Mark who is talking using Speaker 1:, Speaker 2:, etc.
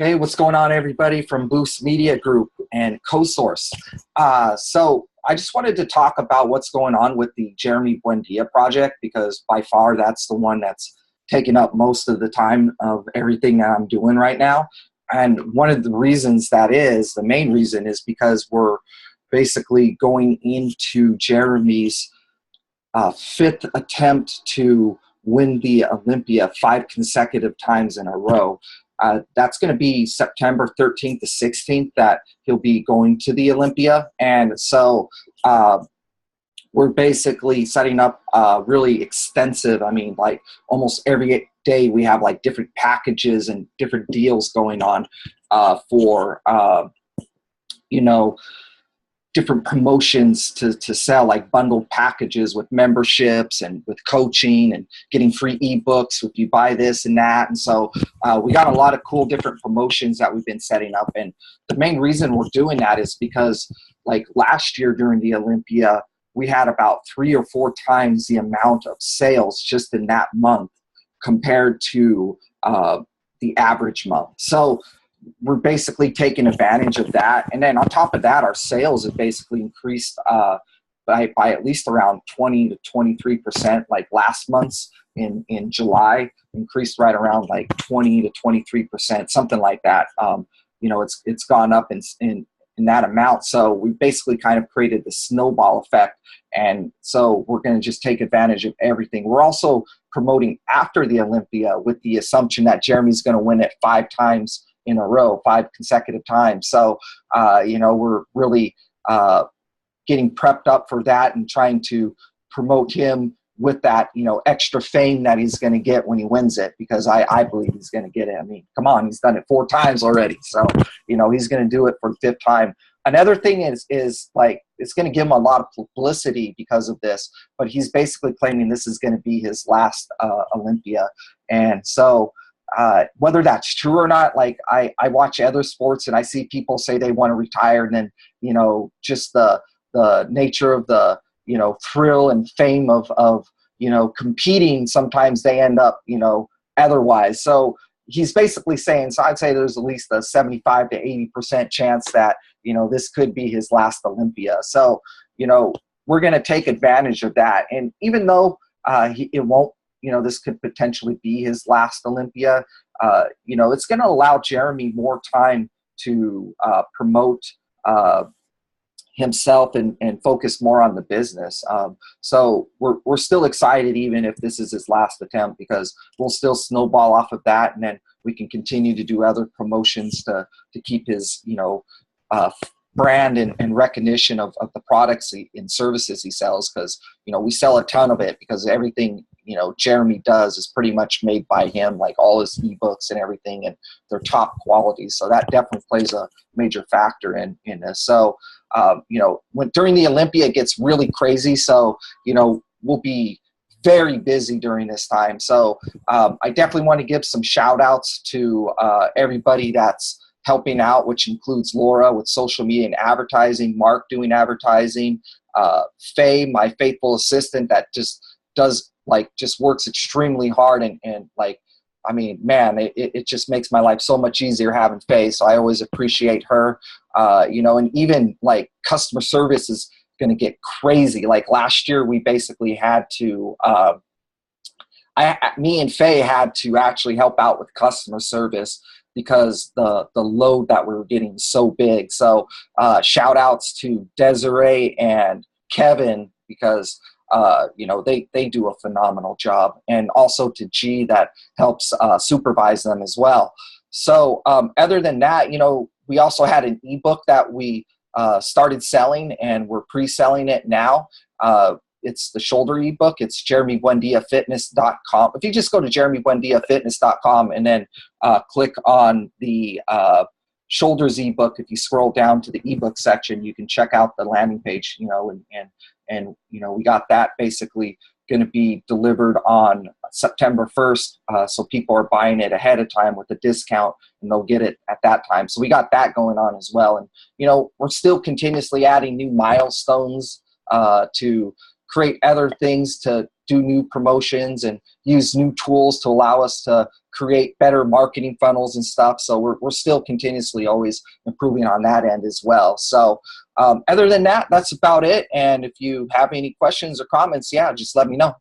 Speaker 1: Hey, what's going on, everybody from Boost Media Group and CoSource? So I just wanted to talk about what's going on with the Jeremy Buendia project, because by far that's the one that's taking up most of the time of everything that I'm doing right now. And one of the reasons the main reason is because we're basically going into Jeremy's fifth attempt to win the Olympia 5 consecutive times in a row. That's going to be September 13th to 16th that he'll be going to the Olympia. And so we're basically setting up really extensive, like almost every day we have like different packages and different deals going on for, you know, different promotions to sell, like bundled packages with memberships and with coaching and getting free ebooks if you buy this and that. And so we got a lot of cool different promotions that we've been setting up. And the main reason we're doing that is because like last year during the Olympia, we had about 3 or 4 times the amount of sales just in that month compared to the average month. So we're basically taking advantage of that. And then on top of that, our sales have basically increased by at least around 20 to 23%. Like last month's in July increased right around like 20 to 23%, something like that. It's gone up in that amount. So we basically kind of created the snowball effect. And so we're going to just take advantage of everything. We're also promoting after the Olympia with the assumption that Jeremy's going to win it 5 times in a row, 5 consecutive times. So, we're really getting prepped up for that and trying to promote him with that, extra fame that he's going to get when he wins it, because I believe he's going to get it. I mean, come on, he's done it 4 times already. So, he's going to do it for the 5th time. Another thing is like, it's going to give him a lot of publicity because of this, but he's basically claiming this is going to be his last Olympia. And so, whether that's true or not, like I watch other sports and I see people say they want to retire, and then, just the nature of the, thrill and fame of competing, sometimes they end up, otherwise. So he's basically saying, so I'd say there's at least a 75 to 80% chance that, this could be his last Olympia. So, we're going to take advantage of that. And even though it won't, this could potentially be his last Olympia. It's going to allow Jeremy more time to promote himself and focus more on the business. So we're still excited, even if this is his last attempt, because we'll still snowball off of that, and then we can continue to do other promotions to keep his, brand and recognition of the products and services he sells, because we sell a ton of it, because everything Jeremy does is pretty much made by him, like all his ebooks and everything, and they're top quality. So that definitely plays a major factor in this. So when during the Olympia it gets really crazy, so we'll be very busy during this time. So I definitely want to give some shout outs to everybody that's helping out, which includes Laura with social media and advertising, Mark doing advertising, Faye, my faithful assistant, that just works extremely hard, and like, I mean, man, it just makes my life so much easier having Faye. So I always appreciate her, and even like customer service is going to get crazy. Like last year, we basically had to, me and Faye had to actually help out with customer service, because the load that we were getting was so big. So shout outs to Desiree and Kevin, because they do a phenomenal job, and also to G that helps supervise them as well. So other than that, we also had an ebook that we started selling, and we're pre-selling it now. It's the shoulder ebook. It's jeremybuendiafitness.com. If you just go to jeremybuendiafitness.com and then click on the shoulders ebook, if you scroll down to the ebook section, you can check out the landing page, and we got that basically going to be delivered on September 1st. So people are buying it ahead of time with a discount, and they'll get it at that time. So we got that going on as well. And, we're still continuously adding new milestones to create other things to do new promotions and use new tools to allow us to create better marketing funnels and stuff. So we're still continuously always improving on that end as well. So other than that, that's about it. And if you have any questions or comments, yeah, just let me know.